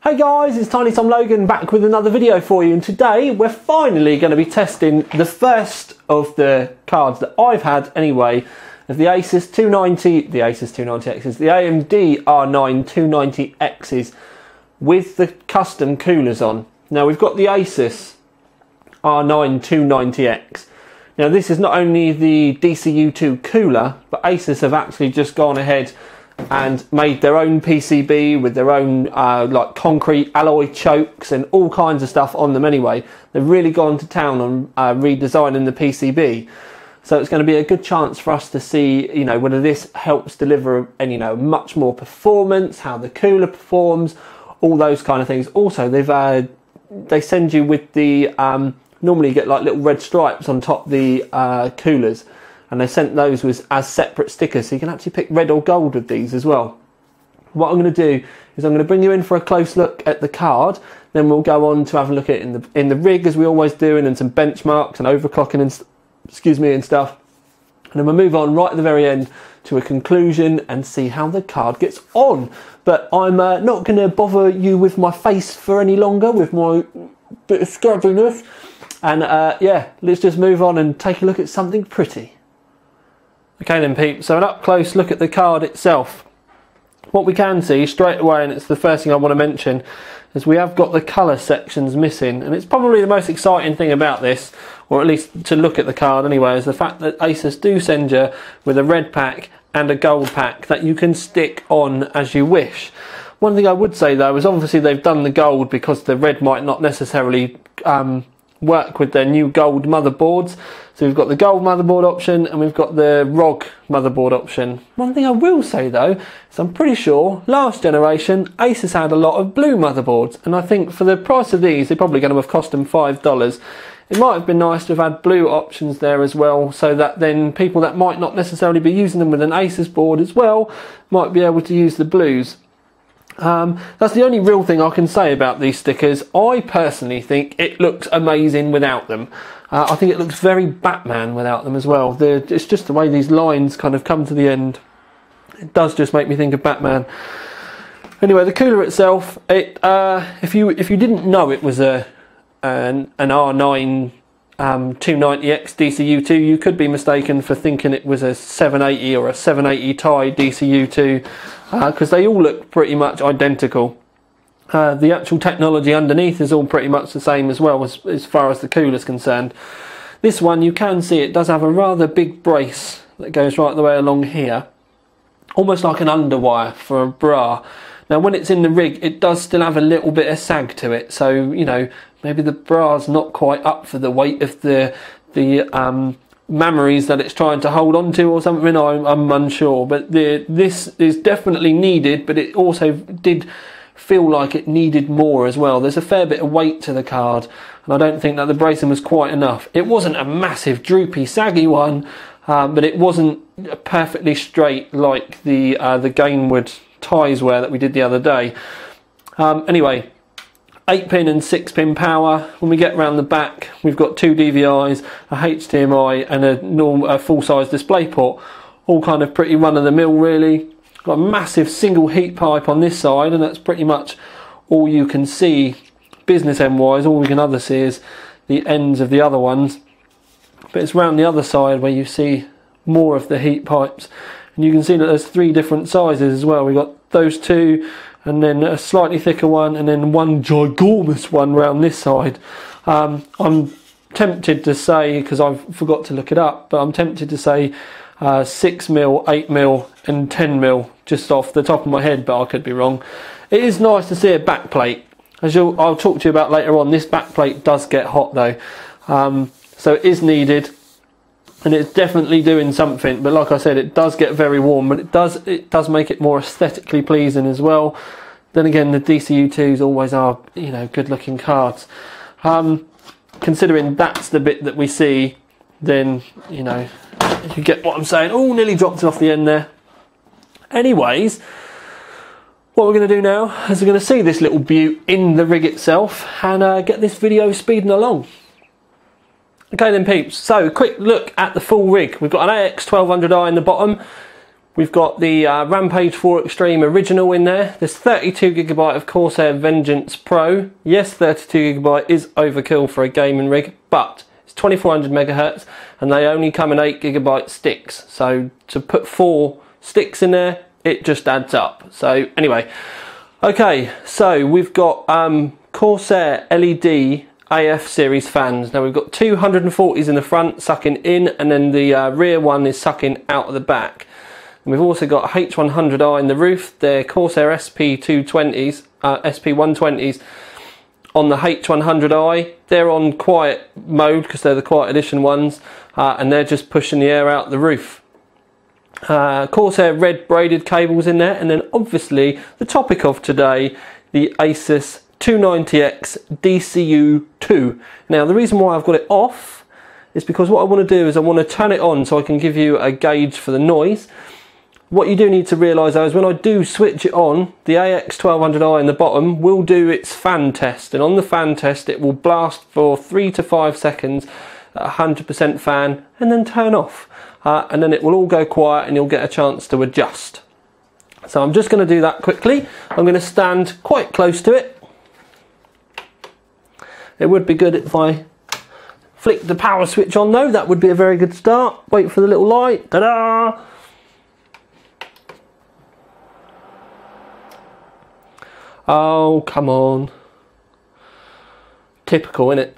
Hey guys, it's Tiny Tom Logan back with another video for you, and today we're finally going to be testing the first of the cards that I've had anyway of the ASUS 290, the ASUS 290Xs, the AMD R9 290Xs with the custom coolers on. Now we've got the ASUS R9 290X. Now this is not only the DirectCU cooler, but ASUS have actually just gone ahead and made their own PCB with their own like concrete alloy chokes and all kinds of stuff on them anyway. They've really gone to town on redesigning the PCB. So it's going to be a good chance for us to see, you know, whether this helps deliver, and you know, much more performance, how the cooler performs, all those kind of things. Also, they send you with the normally you get like little red stripes on top the coolers. And they sent those as separate stickers, so you can actually pick red or gold with these as well. What I'm going to do is I'm going to bring you in for a close look at the card, then we'll go on to have a look at it in the rig as we always do, and then some benchmarks and overclocking and stuff. And then we'll move on right at the very end to a conclusion and see how the card gets on. But I'm not going to bother you with my face for any longer with my bit of scrubbiness. And yeah, let's just move on and take a look at something pretty. Okay then peeps, so an up close look at the card itself. What we can see straight away, and it's the first thing I want to mention, is we have got the colour sections missing, and it's probably the most exciting thing about this, or at least to look at the card anyway, is the fact that ASUS do send you with a red pack and a gold pack that you can stick on as you wish. One thing I would say though is obviously they've done the gold because the red might not necessarily work with their new gold motherboards. So we've got the gold motherboard option and we've got the ROG motherboard option. One thing I will say though is I'm pretty sure last generation ASUS had a lot of blue motherboards, and I think for the price of these they're probably going to have cost them $5. It might have been nice to have had blue options there as well, so that then people that might not necessarily be using them with an ASUS board as well might be able to use the blues. That's the only real thing I can say about these stickers. I personally think it looks amazing without them. I think it looks very Batman without them as well. It's just the way these lines kind of come to the end. It does just make me think of Batman. Anyway, the cooler itself, if you didn't know it was an R9 290X DirectCU, you could be mistaken for thinking it was a 780 or a 780 Ti DirectCU, because they all look pretty much identical. The actual technology underneath is all pretty much the same as well as far as the cooler is concerned. This one, you can see it does have a rather big brace that goes right the way along here, almost like an underwire for a bra. Now when it's in the rig, it does still have a little bit of sag to it, so you know, maybe the bra's not quite up for the weight of the memories that it's trying to hold on to or something. I'm unsure, but this is definitely needed, but it also did feel like it needed more as well. There's a fair bit of weight to the card, and I don't think that the bracing was quite enough. It wasn't a massive droopy saggy one, but it wasn't perfectly straight like the Gainwood ties were that we did the other day. Anyway, 8-pin and 6-pin power. When we get around the back, we've got 2 DVIs, a HDMI and a full-size display port. All kind of pretty run-of-the-mill really. Got a massive single heat pipe on this side, and that's pretty much all you can see business end wise. All we can other see is the ends of the other ones. But it's around the other side where you see more of the heat pipes. And you can see that there's 3 different sizes as well. We've got those 2, and then a slightly thicker one, and then one ginormous one round this side. I'm tempted to say, because I forgot to look it up, but I'm tempted to say 6mm, 8mm and 10mm just off the top of my head, but I could be wrong. It is nice to see a backplate. As I'll talk to you about later on, this backplate does get hot though, so it is needed. And it's definitely doing something, but like I said, it does get very warm, but it does make it more aesthetically pleasing as well. Then again, the DirectCU2s always are, you know, good looking cards. Considering that's the bit that we see, then, you know, you get what I'm saying. Oh, nearly dropped it off the end there. Anyways, what we're going to do now is we're going to see this little beaut in the rig itself and get this video speeding along. Okay then peeps, so quick look at the full rig. We've got an AX1200i in the bottom. We've got the Rampage 4 Extreme Original in there. There's 32GB of Corsair Vengeance Pro. Yes, 32GB is overkill for a gaming rig, but it's 2400 megahertz and they only come in 8GB sticks. So to put 4 sticks in there, it just adds up. So anyway, okay, so we've got Corsair LED AF series fans. Now we've got 240s in the front sucking in, and then the rear one is sucking out of the back. And we've also got H100i in the roof. They're Corsair SP120s on the H100i. They're on quiet mode because they're the quiet edition ones, and they're just pushing the air out the roof. Corsair red braided cables in there, and then obviously the topic of today, the ASUS 290X DirectCU 2. Now the reason why I've got it off is because what I want to do is I want to turn it on so I can give you a gauge for the noise. What you do need to realise though is when I do switch it on, the AX1200i in the bottom will do its fan test, and on the fan test it will blast for 3 to 5 seconds at 100% fan and then turn off, and then it will all go quiet and you'll get a chance to adjust. So I'm just going to do that quickly. I'm going to stand quite close to it. It would be good if I flicked the power switch on though, that would be a very good start. Wait for the little light, ta-da! Oh, come on. Typical, innit?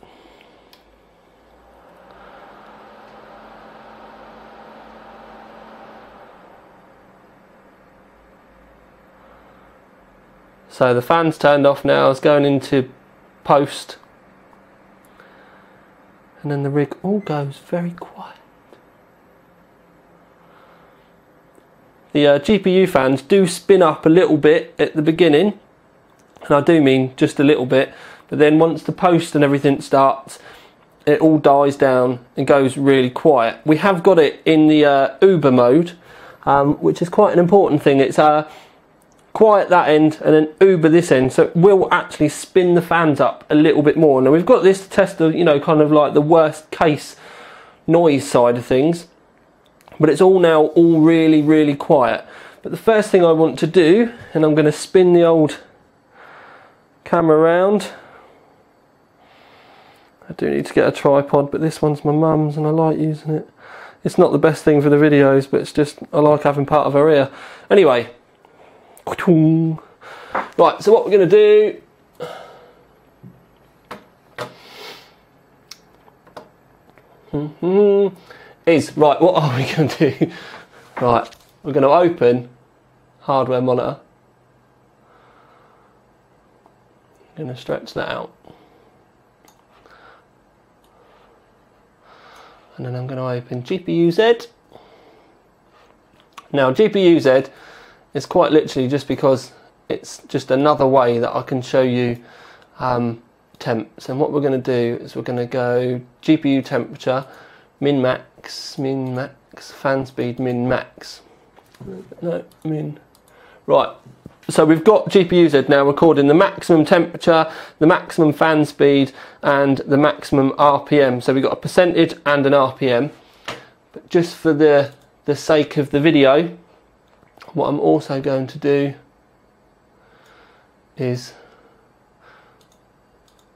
So the fan's turned off now, it's going into post. And then the rig all goes very quiet. The GPU fans do spin up a little bit at the beginning. And I do mean just a little bit, but then once the post and everything starts, it all dies down and goes really quiet. We have got it in the Uber mode, which is quite an important thing. It's quiet that end and then Uber this end, so it will actually spin the fans up a little bit more. Now we've got this to test the, you know, kind of like the worst case noise side of things, but it's all now all really, really quiet. But the first thing I want to do, and I'm going to spin the old camera around. I do need to get a tripod, but this one's my mum's and I like using it. It's not the best thing for the videos, but it's just, I like having part of her ear. Anyway, right, so what we're going to do is, right, what are we going to do? Right, we're going to open hardware monitor. I'm going to stretch that out, and then I'm going to open GPU-Z. Now GPU-Z is quite literally just because it's just another way that I can show you temps, and what we're going to do is we're going to go GPU temperature, min max, fan speed, min max, no, min, right. So we've got GPU-Z now recording the maximum temperature, the maximum fan speed and the maximum RPM. So we've got a percentage and an RPM. But just for the sake of the video, what I'm also going to do is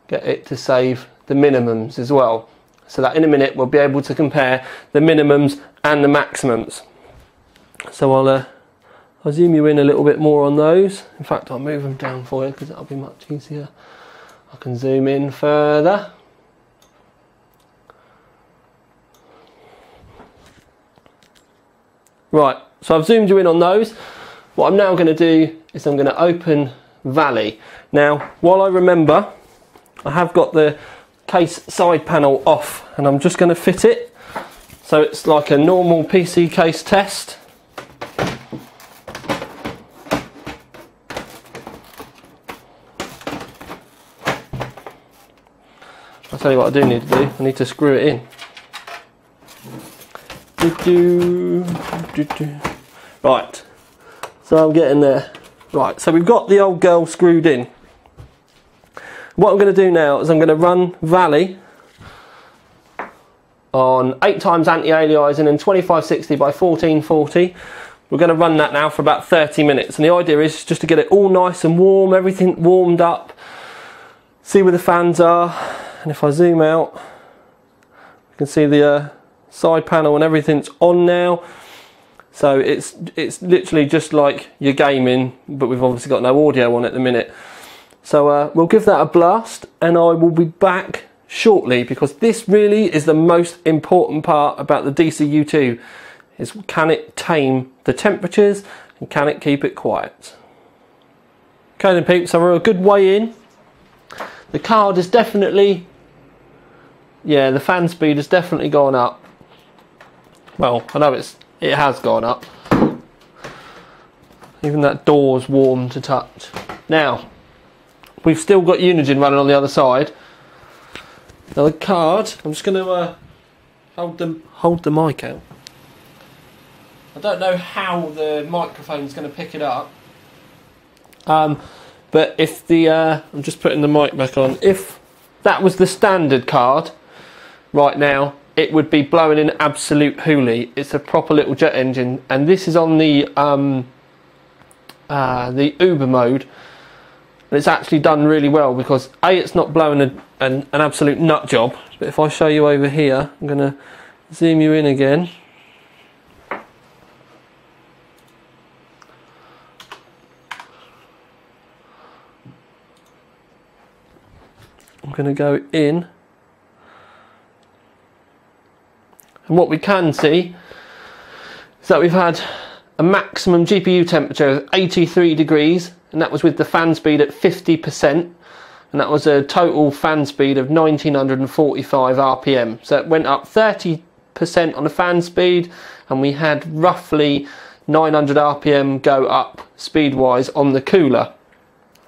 get it to save the minimums as well. So that in a minute we'll be able to compare the minimums and the maximums. So I'll zoom you in a little bit more on those. In fact, I'll move them down for you because that'll be much easier. I can zoom in further. Right, so I've zoomed you in on those. What I'm now going to do is I'm going to open Valley. Now, while I remember, I have got the case side panel off and I'm just going to fit it. So it's like a normal PC case test. I'll tell you what I do need to do. I need to screw it in. Right, so I'm getting there. Right, so we've got the old girl screwed in. What I'm going to do now is I'm going to run Valley on 8 times anti-aliasing and 2560 by 1440 we're going to run that now for about 30 minutes, and the idea is just to get it all nice and warm, everything warmed up, see where the fans are, and if I zoom out, you can see the side panel and everything's on now. So it's literally just like you're gaming, but we've obviously got no audio on at the minute. So we'll give that a blast, and I will be back shortly, because this really is the most important part about the DirectCU, is can it tame the temperatures and can it keep it quiet. Okay then peeps, so we're a good way in. The card is definitely, yeah, the fan speed has definitely gone up. Well, I know it has gone up. Even that door's warm to touch. Now, we've still got Unigine running on the other side. Now the card, I'm just going to hold the mic out. I don't know how the microphone's going to pick it up. But if the, I'm just putting the mic back on. If that was the standard card right now, it would be blowing in absolute hoolie. It's a proper little jet engine, and this is on the Uber mode. And it's actually done really well, because A, it's not blowing an absolute nut job. But if I show you over here, I'm going to zoom you in again. I'm going to go in, and what we can see is that we've had a maximum GPU temperature of 83 degrees, and that was with the fan speed at 50%, and that was a total fan speed of 1945 RPM. So it went up 30% on the fan speed, and we had roughly 900 RPM go up speed wise on the cooler.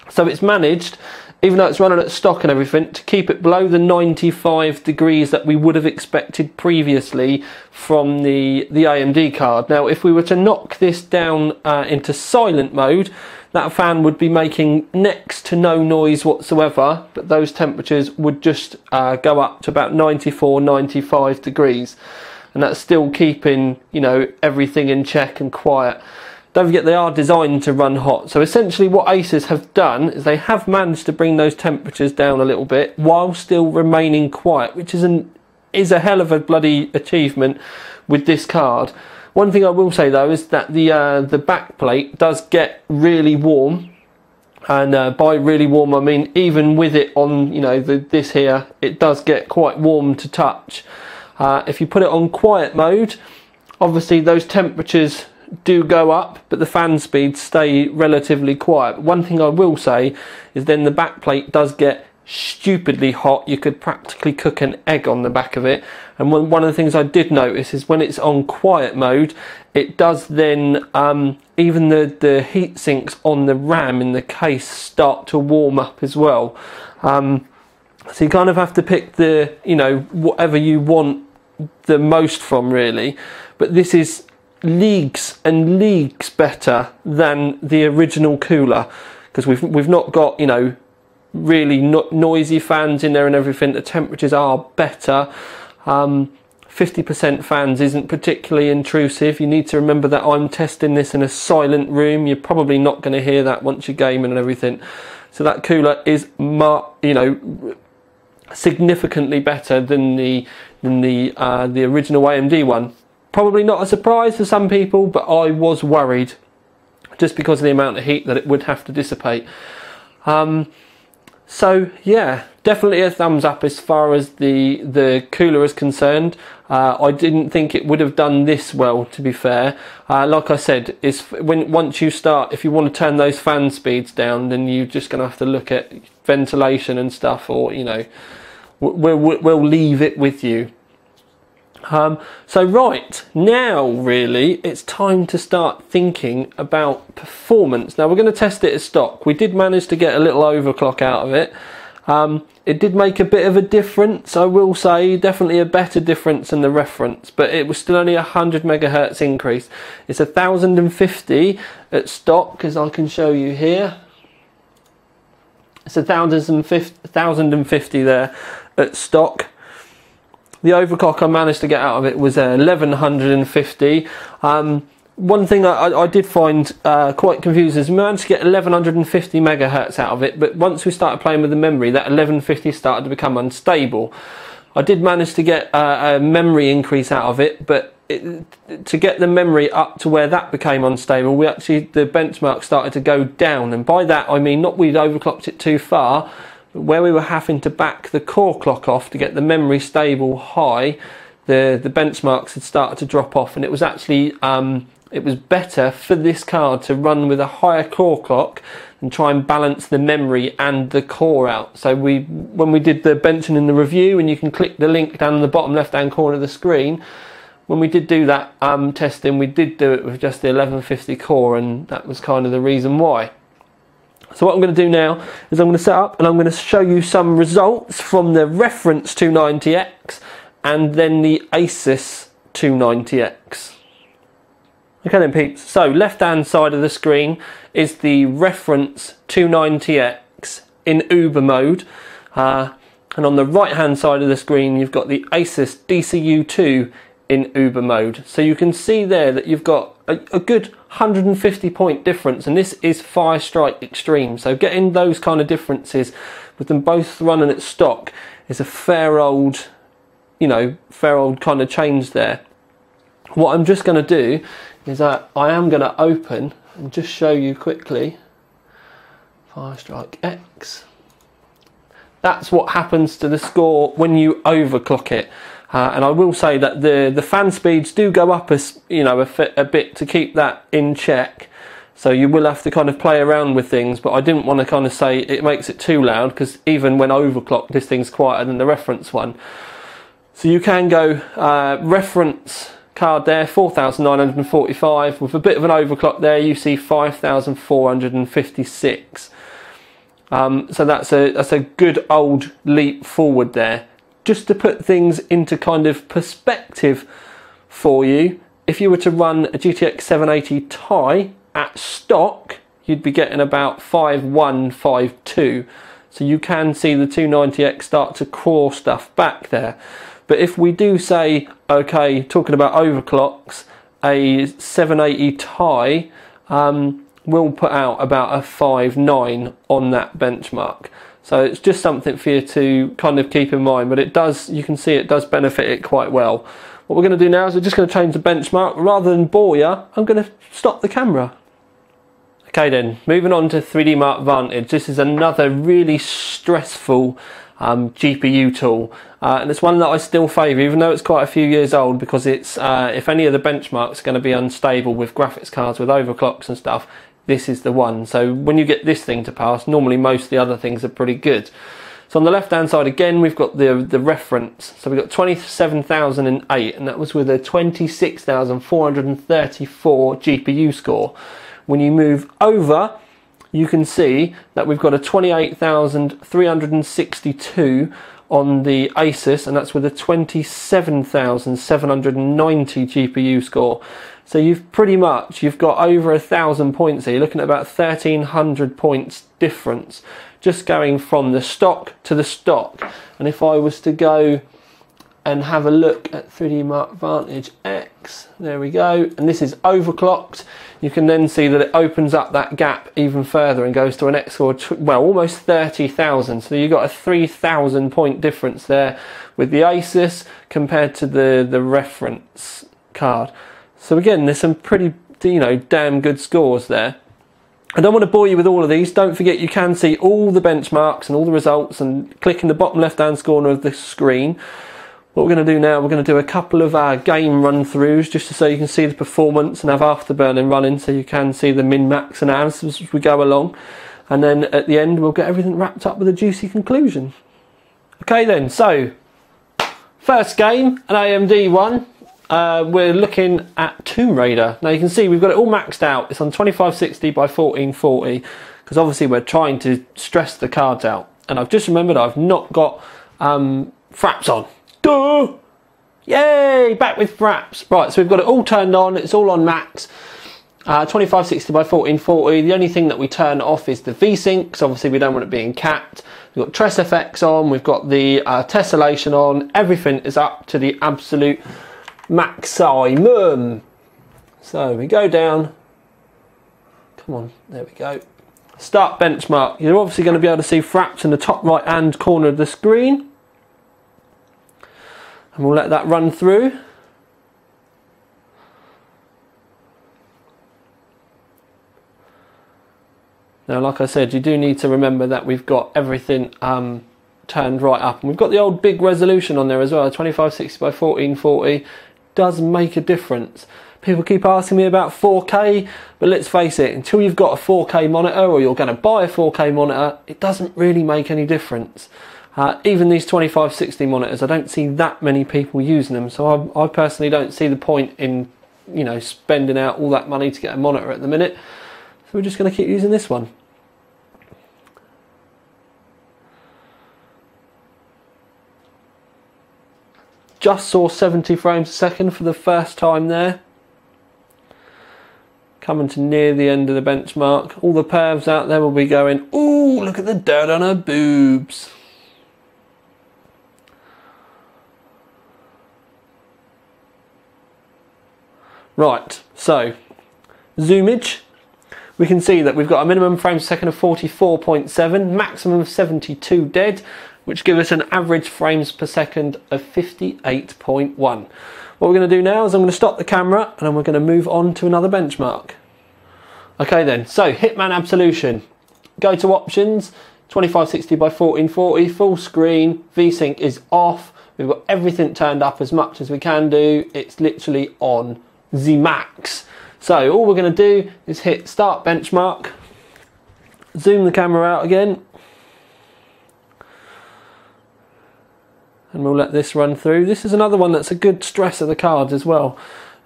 So it's managed, even though it's running at stock and everything, to keep it below the 95 degrees that we would have expected previously from the AMD card. Now, if we were to knock this down into silent mode, that fan would be making next to no noise whatsoever, but those temperatures would just go up to about 94, 95 degrees. And that's still keeping, you know, everything in check and quiet. Don't forget, they are designed to run hot. So essentially what ASUS have done is they have managed to bring those temperatures down a little bit while still remaining quiet, which is a hell of a bloody achievement with this card. One thing I will say though is that the back plate does get really warm, and by really warm I mean even with it on, you know, this here, it does get quite warm to touch. If you put it on quiet mode, obviously those temperatures do go up, but the fan speeds stay relatively quiet. One thing I will say is then the back plate does get stupidly hot. You could practically cook an egg on the back of it. And one of the things I did notice is when it's on quiet mode, it does then even the heat sinks on the RAM in the case start to warm up as well. So you kind of have to pick the, you know, whatever you want the most from really. But this is leagues and leagues better than the original cooler, because we've not got, you know, really noisy fans in there and everything. The temperatures are better. 50% fans isn't particularly intrusive. You need to remember that I'm testing this in a silent room. You're probably not going to hear that once you're gaming and everything. So that cooler is, you know, significantly better than the original AMD one. Probably not a surprise for some people, but I was worried just because of the amount of heat that it would have to dissipate. So yeah, definitely a thumbs up as far as the cooler is concerned. I didn't think it would have done this well, to be fair. Like I said, once you start, if you want to turn those fan speeds down, then you're just going to have to look at ventilation and stuff, or, you know, we'll leave it with you. So right, now really it's time to start thinking about performance. Now we're going to test it as stock. We did manage to get a little overclock out of it. It did make a bit of a difference, I will say, definitely a better difference than the reference, but it was still only 100 megahertz increase. It's 1050 at stock, as I can show you here. It's 1050 there at stock. The overclock I managed to get out of it was 1150. one thing I did find quite confusing is we managed to get 1150 megahertz out of it, but once we started playing with the memory, that 1150 started to become unstable. I did manage to get a memory increase out of it, but to get the memory up to where that became unstable, the benchmark started to go down, and by that I mean not we'd overclocked it too far, but where we were having to back the core clock off to get the memory stable high, the benchmarks had started to drop off, and it was actually it was better for this card to run with a higher core clock and try and balance the memory and the core out. So when we did the benching in the review, and you can click the link down in the bottom left hand corner of the screen, when we did do that testing, we did do it with just the 1150 core, and that was kind of the reason why. So what I'm going to do now is I'm going to set up and I'm going to show you some results from the reference 290X and then the ASUS 290X. Okay then peeps, so left hand side of the screen is the reference 290X in Uber mode, and on the right hand side of the screen you've got the ASUS DirectCU in Uber mode. So you can see there that you've got a good 150 point difference, and this is Firestrike Extreme, so getting those kind of differences with them both running at stock is a fair old kind of change there. What I'm just going to do is I am going to open and just show you quickly Firestrike X. That's what happens to the score when you overclock it. And I will say that the fan speeds do go up a bit to keep that in check. So you will have to kind of play around with things, but I didn't want to kind of say it makes it too loud, because even when overclocked this thing's quieter than the reference one. So you can go reference card there 4,945, with a bit of an overclock there you see 5,456. So that's a good old leap forward there. Just to put things into kind of perspective for you, if you were to run a GTX 780 Ti at stock, you'd be getting about 5,152. So you can see the 290X start to claw stuff back there. But if we do say, okay, talking about overclocks, a 780 Ti will put out about a 5.9 on that benchmark. So it's just something for you to kind of keep in mind, but it does, you can see it does benefit it quite well. What we're going to do now is we're just going to change the benchmark. Rather than bore you, I'm going to stop the camera. Okay then, moving on to 3D Mark Vantage. This is another really stressful GPU tool, and it's one that I still favour, even though it's quite a few years old, because it's if any of the benchmarks are going to be unstable with graphics cards with overclocks and stuff, this is the one. So when you get this thing to pass, normally most of the other things are pretty good. So on the left hand side again we've got the reference, so we've got 27,008, and that was with a 26,434 GPU score. When you move over, you can see that we've got a 28,362 on the ASUS, and that's with a 27,790 GPU score. So you've got over 1,000 points here. You're looking at about 1,300 points difference just going from the stock to the stock. And if I was to go and have a look at 3D Mark Vantage X, there we go, and this is overclocked, you can then see that it opens up that gap even further and goes to an X score, well, almost 30,000. So you've got a 3,000 point difference there with the ASUS compared to the reference card. So again, there's some pretty, damn good scores there. I don't want to bore you with all of these. Don't forget you can see all the benchmarks and all the results, and click in the bottom left hand corner of the screen. What we're going to do now, we're going to do a couple of game run-throughs just so you can see the performance and have Afterburning running, so you can see the min-max and as we go along. And then at the end we'll get everything wrapped up with a juicy conclusion. Okay then, so first game, an AMD one. We're looking at Tomb Raider. Now you can see we've got it all maxed out. It's on 2560 by 1440 because obviously we're trying to stress the cards out. And I've just remembered I've not got fraps on. Duh! Yay! Back with fraps. Right, so we've got it all turned on. It's all on max. 2560 by 1440. The only thing that we turn off is the VSync, because obviously we don't want it being capped. We've got Tress FX on. We've got the tessellation on. Everything is up to the absolute maximum. So we go down, come on, there we go. Start benchmark. You're obviously going to be able to see Fraps in the top right hand corner of the screen. And we'll let that run through. Now, like I said, you do need to remember that we've got everything turned right up. And we've got the old big resolution on there as well, 2560 by 1440. Does make a difference. People keep asking me about 4K, but let's face it, until you've got a 4K monitor or you're going to buy a 4K monitor, it doesn't really make any difference. Even these 2560 monitors, I don't see that many people using them, so I personally don't see the point in, you know, spending out all that money to get a monitor at the minute. So we're just going to keep using this one. Just saw 70 frames a second for the first time there. Coming to near the end of the benchmark. All the pervs out there will be going, ooh, look at the dirt on her boobs. Right, so zoomage. We can see that we've got a minimum frames per second of 44.7, maximum of 72 dead, which give us an average frames per second of 58.1. What we're going to do now is I'm going to stop the camera and then we're going to move on to another benchmark. Okay then, so Hitman Absolution. Go to options, 2560 by 1440, full screen, VSync is off. We've got everything turned up as much as we can do. It's literally on the max. So all we're going to do is hit start benchmark, zoom the camera out again, and we'll let this run through. This is another one that's a good stress of the cards as well.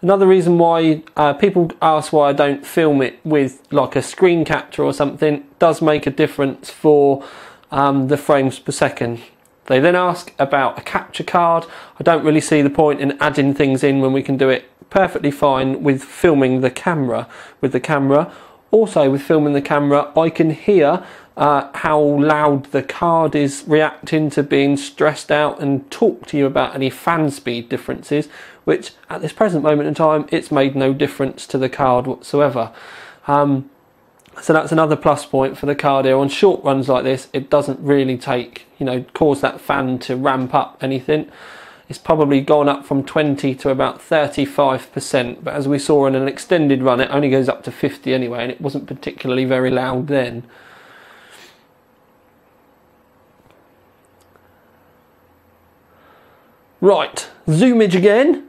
Another reason why people ask why I don't film it with like a screen capture or something does make a difference for the frames per second. They then ask about a capture card. I don't really see the point in adding things in when we can do it perfectly fine with filming the camera. Also with filming the camera, I can hear how loud the card is reacting to being stressed out and talk to you about any fan speed differences, which at this present moment in time, it's made no difference to the card whatsoever. So that's another plus point for the card here. On short runs like this, it doesn't really cause that fan to ramp up anything. It's probably gone up from 20 to about 35%, but as we saw in an extended run, it only goes up to 50 anyway, and it wasn't particularly very loud then. Right, zoomage again.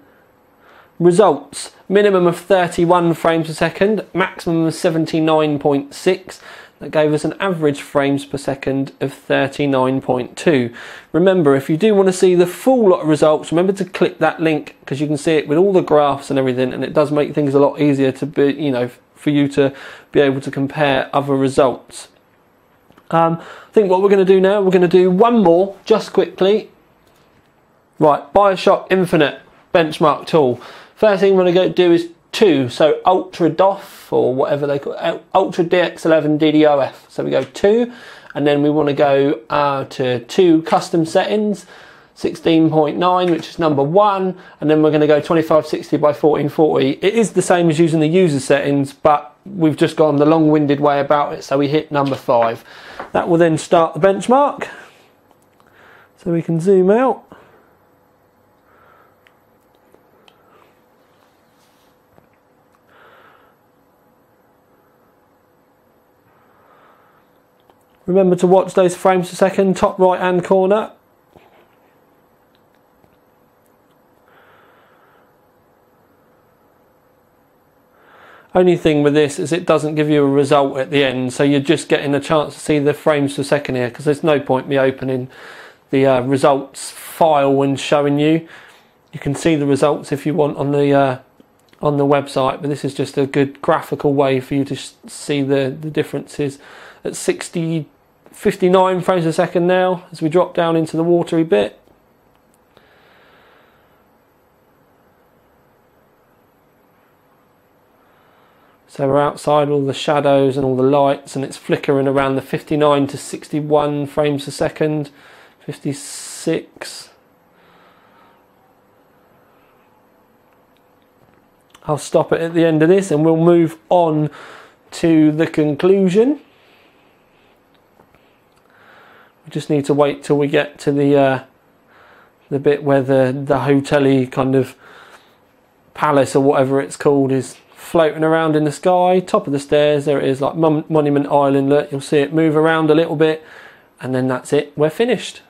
Results, minimum of 31 frames per second, maximum of 79.6. That gave us an average frames per second of 39.2. Remember, if you do want to see the full lot of results, remember to click that link because you can see it with all the graphs and everything, and it does make things a lot easier to be, for you to be able to compare other results. I think what we're going to do now, we're going to do one more just quickly. Right, BioShock Infinite benchmark tool. First thing we're going to do is 2, so Ultra DOF or whatever they call it, Ultra DX11 DDoF. So we go 2, and then we want to go to 2 custom settings, 16.9, which is number 1, and then we're going to go 2560 by 1440. It is the same as using the user settings, but we've just gone the long-winded way about it, so we hit number 5. That will then start the benchmark, so we can zoom out. Remember to watch those frames per second, top right hand corner. Only thing with this is it doesn't give you a result at the end, so you're just getting a chance to see the frames per second here, because there's no point me opening the results file and showing you. You can see the results if you want on the website, but this is just a good graphical way for you to see the differences. At 59 frames a second now, as we drop down into the watery bit. So we're outside all the shadows and all the lights, and it's flickering around the 59 to 61 frames a second, 56. I'll stop it at the end of this and we'll move on to the conclusion. We just need to wait till we get to the bit where the hotel-y kind of palace or whatever it's called is floating around in the sky. Top of the stairs, there it is, like Monument Island. Look, you'll see it move around a little bit, and then that's it, we're finished.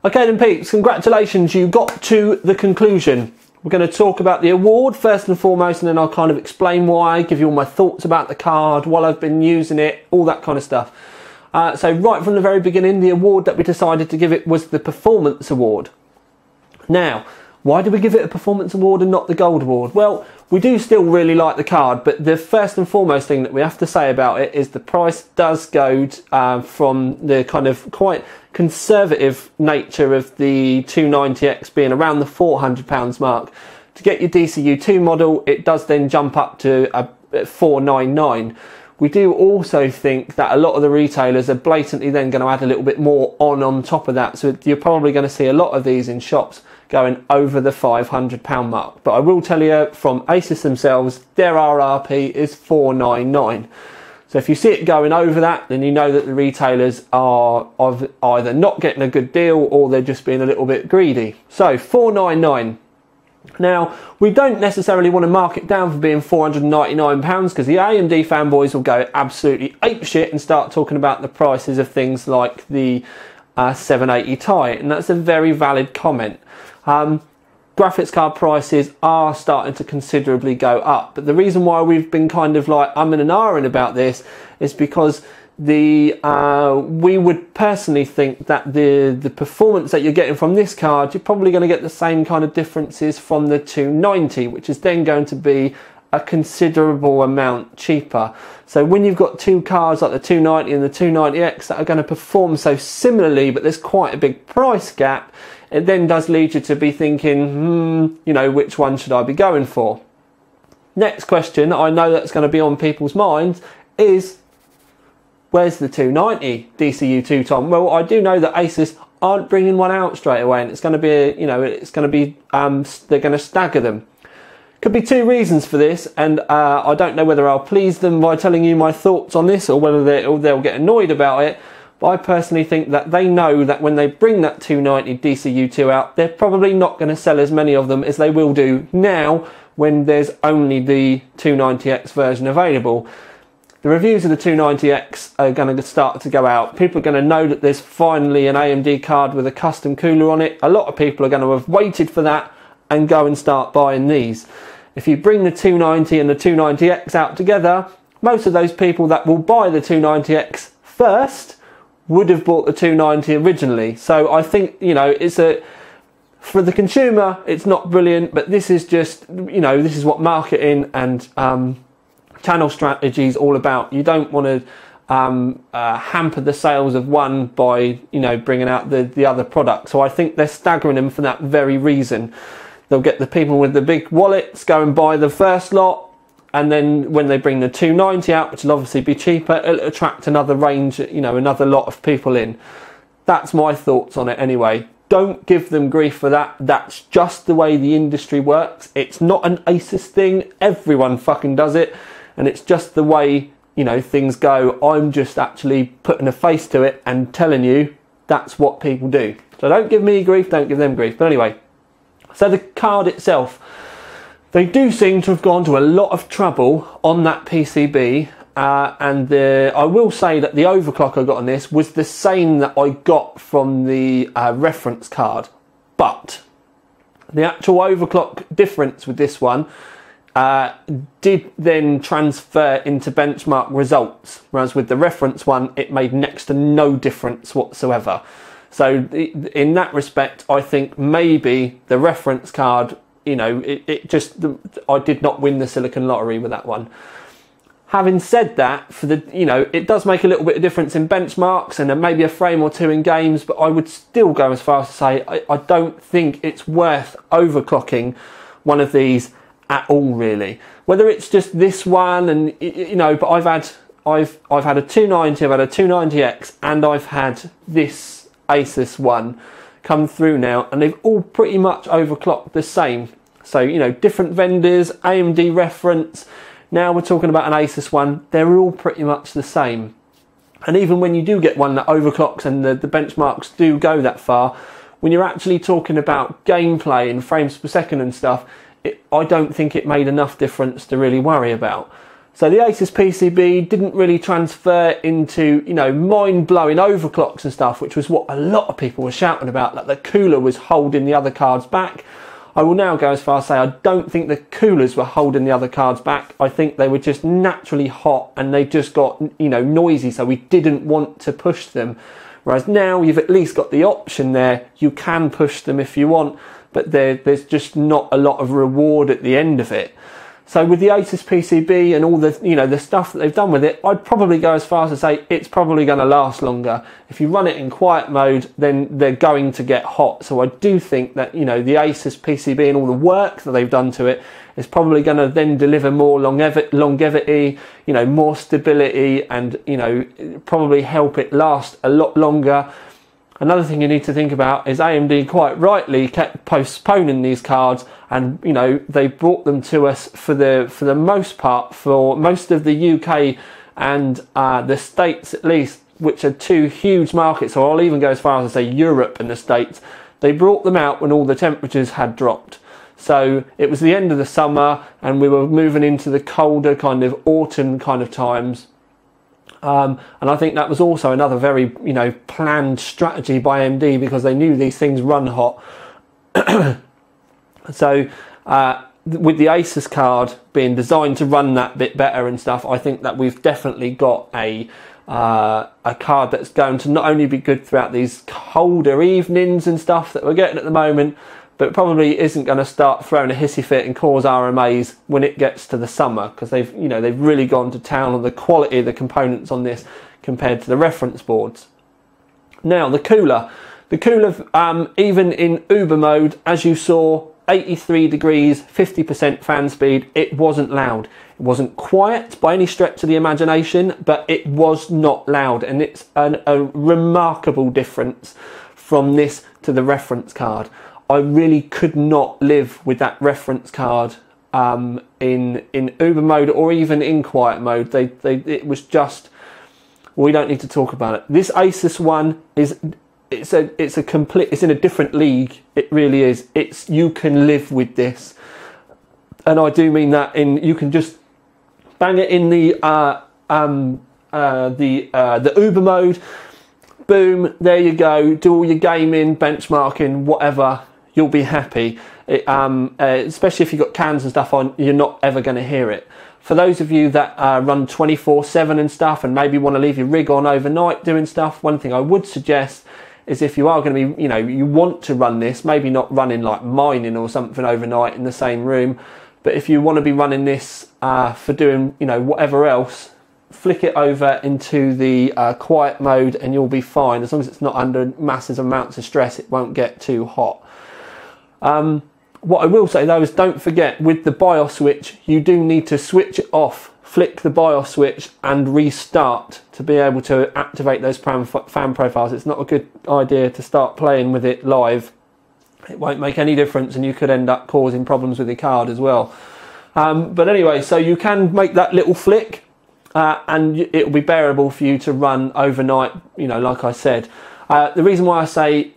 Okay then peeps, congratulations, you got to the conclusion. We're going to talk about the award first and foremost, and then I'll kind of explain why, give you all my thoughts about the card, while I've been using it, all that kind of stuff. So right from the very beginning, the award that we decided to give it was the Performance Award. Now, why did we give it a Performance Award and not the Gold Award? Well, we do still really like the card, but the first and foremost thing that we have to say about it is the price does go from the kind of quite conservative nature of the 290X being around the £400 mark. To get your DirectCU model, it does then jump up to £499. We do also think that a lot of the retailers are blatantly then going to add a little bit more on top of that. So you're probably going to see a lot of these in shops going over the £500 mark. But I will tell you from ASUS themselves, their RRP is $499. So if you see it going over that, then you know that the retailers are either not getting a good deal or they're just being a little bit greedy. So $499. Now, we don't necessarily want to mark it down for being £499 because the AMD fanboys will go absolutely apeshit and start talking about the prices of things like the 780 Ti, and that's a very valid comment. Graphics card prices are starting to considerably go up, but the reason why we've been kind of like umming and ahhing about this is because we would personally think that the performance that you're getting from this card, you're probably going to get the same kind of differences from the 290, which is then going to be a considerable amount cheaper. So when you've got two cards like the 290 and the 290X that are going to perform so similarly, but there's quite a big price gap, it then does lead you to be thinking, you know, which one should I be going for? Next question, I know that's going to be on people's minds, is where's the 290 DirectCU 2 Tom? Well, I do know that ASUS aren't bringing one out straight away, and it's going to be, you know, it's going to be, they're going to stagger them. Could be two reasons for this, and I don't know whether I'll please them by telling you my thoughts on this or whether they'll get annoyed about it. But I personally think that they know that when they bring that 290 DirectCU 2 out, they're probably not going to sell as many of them as they will do now when there's only the 290X version available. The reviews of the 290X are going to start to go out. People are going to know that there's finally an AMD card with a custom cooler on it. A lot of people are going to have waited for that and go and start buying these. If you bring the 290 and the 290X out together, most of those people that will buy the 290X first would have bought the 290 originally. So I think, you know, for the consumer, it's not brilliant, but this is just, you know, this is what marketing and channel strategy is all about. You don't want to hamper the sales of one by, you know, bringing out the other product. So I think they're staggering them for that very reason. They'll get the people with the big wallets go and buy the first lot, and then when they bring the 290 out, which will obviously be cheaper, it'll attract another range, you know, another lot of people in. That's my thoughts on it anyway. Don't give them grief for that. That's just the way the industry works. It's not an ASUS thing. Everyone fucking does it, and it's just the way, you know, things go. I'm just actually putting a face to it and telling you that's what people do. So don't give me grief, don't give them grief. But anyway, so the card itself, they do seem to have gone to a lot of trouble on that PCB, and I will say that the overclock I got on this was the same that I got from the reference card, but the actual overclock difference with this one did then transfer into benchmark results, whereas with the reference one it made next to no difference whatsoever. So in that respect, I think maybe the reference card, you know, I did not win the silicon lottery with that one. Having said that, for the, you know, it does make a little bit of difference in benchmarks and then maybe a frame or two in games, but I would still go as far as to say I don't think it's worth overclocking one of these at all, really. Whether it's just this one, and you know, but I've had a 290, I've had a 290X, and I've had this ASUS one come through now, and they've all pretty much overclocked the same. So, you know, different vendors, AMD reference. Now we're talking about an ASUS one. They're all pretty much the same. And even when you do get one that overclocks and the benchmarks do go that far, when you're actually talking about gameplay and frames per second and stuff, I don't think it made enough difference to really worry about. So the ASUS PCB didn't really transfer into, you know, mind-blowing overclocks and stuff, which was what a lot of people were shouting about, like the cooler was holding the other cards back. I will now go as far as say I don't think the coolers were holding the other cards back. I think they were just naturally hot and they just got, you know, noisy, so we didn't want to push them. Whereas now you've at least got the option there. You can push them if you want, but there's just not a lot of reward at the end of it. So with the ASUS PCB and all the, you know, the stuff that they've done with it, I'd probably go as far as to say it's probably going to last longer. If you run it in quiet mode, then they're going to get hot. So I do think that, you know, the ASUS PCB and all the work that they've done to it is probably going to then deliver more longevity, you know, more stability, and, you know, probably help it last a lot longer. Another thing you need to think about is AMD quite rightly kept postponing these cards, and, you know, they brought them to us for the most part, for most of the UK and the States at least, which are two huge markets, or I'll even go as far as to say Europe and the States. They brought them out when all the temperatures had dropped. So it was the end of the summer and we were moving into the colder kind of autumn kind of times. And I think that was also another very, you know, planned strategy by AMD, because they knew these things run hot. So with the ASUS card being designed to run that bit better and stuff, I think that we've definitely got a card that's going to not only be good throughout these colder evenings and stuff that we're getting at the moment, but probably isn't going to start throwing a hissy fit and cause RMAs when it gets to the summer, because they've really gone to town on the quality of the components on this compared to the reference boards. Now the cooler, even in Uber mode, as you saw, 83 degrees, 50% fan speed, it wasn't loud. It wasn't quiet by any stretch of the imagination, but it was not loud, and it's a remarkable difference from this to the reference card. I really could not live with that reference card in Uber mode or even in quiet mode. It was just, we don't need to talk about it. This ASUS one it's in a different league. It really is. You can live with this, and I do mean that you can just bang it in the Uber mode. Boom, there you go. Do all your gaming, benchmarking, whatever. You'll be happy. Especially if you've got cans and stuff on, you're not ever going to hear it. For those of you that run 24/7 and stuff and maybe want to leave your rig on overnight doing stuff, one thing I would suggest is, if you are going to be, you know, you want to run this, maybe not running like mining or something overnight in the same room, but if you want to be running this for doing, you know, whatever else, flick it over into the quiet mode and you'll be fine. As long as it's not under massive amounts of stress, it won't get too hot. What I will say though is, don't forget, with the BIOS switch, you do need to switch it off, flick the BIOS switch and restart to be able to activate those fan profiles. It's not a good idea to start playing with it live. It won't make any difference and you could end up causing problems with your card as well. But anyway, so you can make that little flick and it will be bearable for you to run overnight, you know, like I said. The reason why I say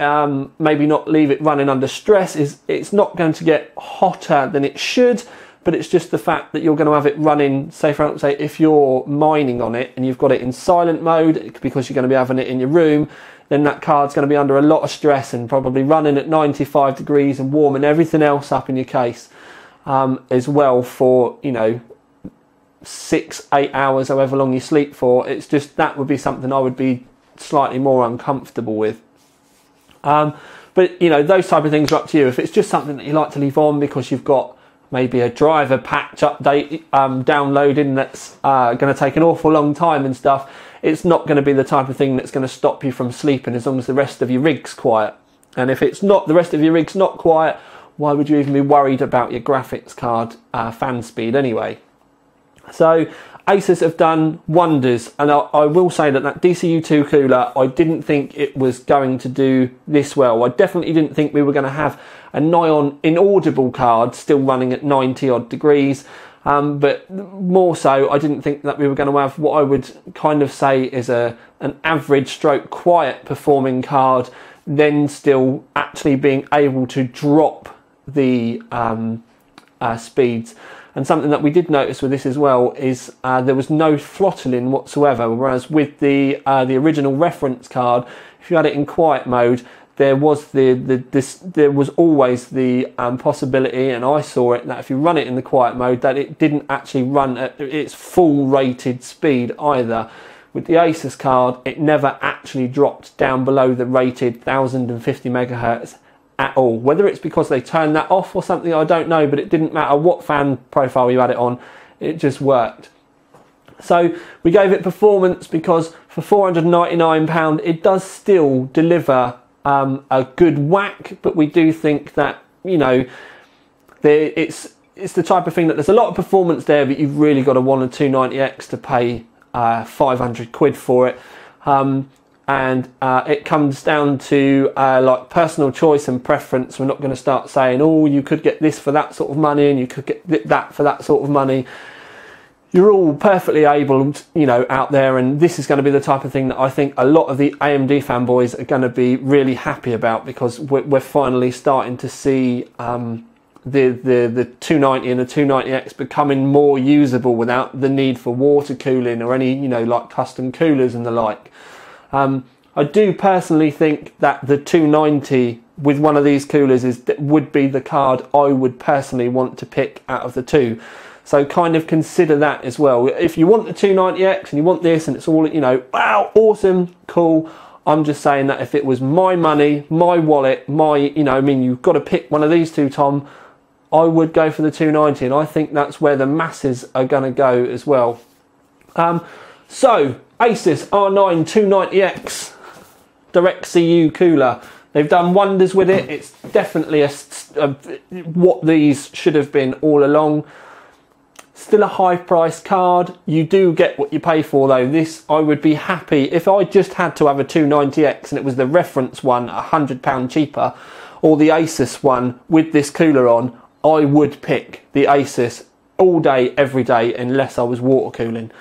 maybe not leave it running under stress is it's not going to get hotter than it should, but it's just the fact that you're going to have it running, say for example, if you're mining on it and you've got it in silent mode because you're going to be having it in your room, then that card's going to be under a lot of stress and probably running at 95 degrees and warming everything else up in your case as well for, you know, 6-8 hours, however long you sleep for. It's just, that would be something I would be slightly more uncomfortable with. But you know, those type of things are up to you. If it's just something that you like to leave on because you've got maybe a driver patch update downloading that's going to take an awful long time and stuff, it's not going to be the type of thing that's going to stop you from sleeping as long as the rest of your rig's quiet. And if it's not, the rest of your rig's not quiet, why would you even be worried about your graphics card fan speed anyway? So ASUS have done wonders, and I will say that that DirectCU cooler, I didn't think it was going to do this well. I definitely didn't think we were going to have a nigh on inaudible card still running at 90 odd degrees, but more so I didn't think that we were going to have what I would kind of say is an average stroke quiet performing card, then still actually being able to drop the speeds. And something that we did notice with this as well is there was no throttling whatsoever, whereas with the original reference card, if you had it in quiet mode, there was there was always the possibility, and I saw it, that if you run it in the quiet mode, that it didn't actually run at its full rated speed either. With the ASUS card, it never actually dropped down below the rated 1050 megahertz at all. Whether it's because they turned that off or something, I don't know, but it didn't matter what fan profile you had it on, it just worked. So we gave it performance because for £499 it does still deliver a good whack, but we do think that, you know, it's the type of thing that there's a lot of performance there, but you've really got to want a 290X to pay 500 quid for it. And it comes down to like personal choice and preference. We're not going to start saying, oh, you could get this for that sort of money and you could get that for that sort of money. You're all perfectly able, you know, out there, and this is going to be the type of thing that I think a lot of the AMD fanboys are going to be really happy about, because we're finally starting to see the 290 and the 290X becoming more usable without the need for water cooling or any, you know, like custom coolers and the like. I do personally think that the 290 with one of these coolers would be the card I would personally want to pick out of the two. So kind of consider that as well. If you want the 290X and you want this and it's all, you know, wow, awesome, cool. I'm just saying that if it was my money, my wallet, you know, I mean, you've got to pick one of these two, Tom, I would go for the 290, and I think that's where the masses are going to go as well. So ASUS R9 290X DirectCU cooler. They've done wonders with it. It's definitely what these should have been all along. Still a high price card. You do get what you pay for though. This, I would be happy if I just had to have a 290X and it was the reference one £100 cheaper, or the ASUS one with this cooler on. I would pick the ASUS all day, every day, unless I was water cooling.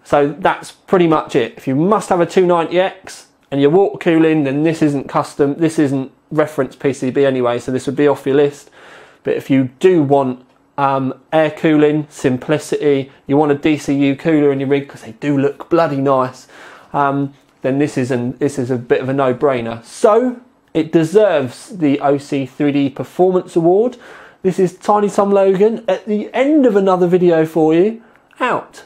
So that's pretty much it. If you must have a 290X and you're water cooling, then this isn't custom, this isn't reference PCB anyway, so this would be off your list. But if you do want air cooling, simplicity, you want a DirectCU cooler in your rig because they do look bloody nice, then this is a bit of a no-brainer. So it deserves the OC 3D Performance Award. This is Tiny Tom Logan at the end of another video for you. Out.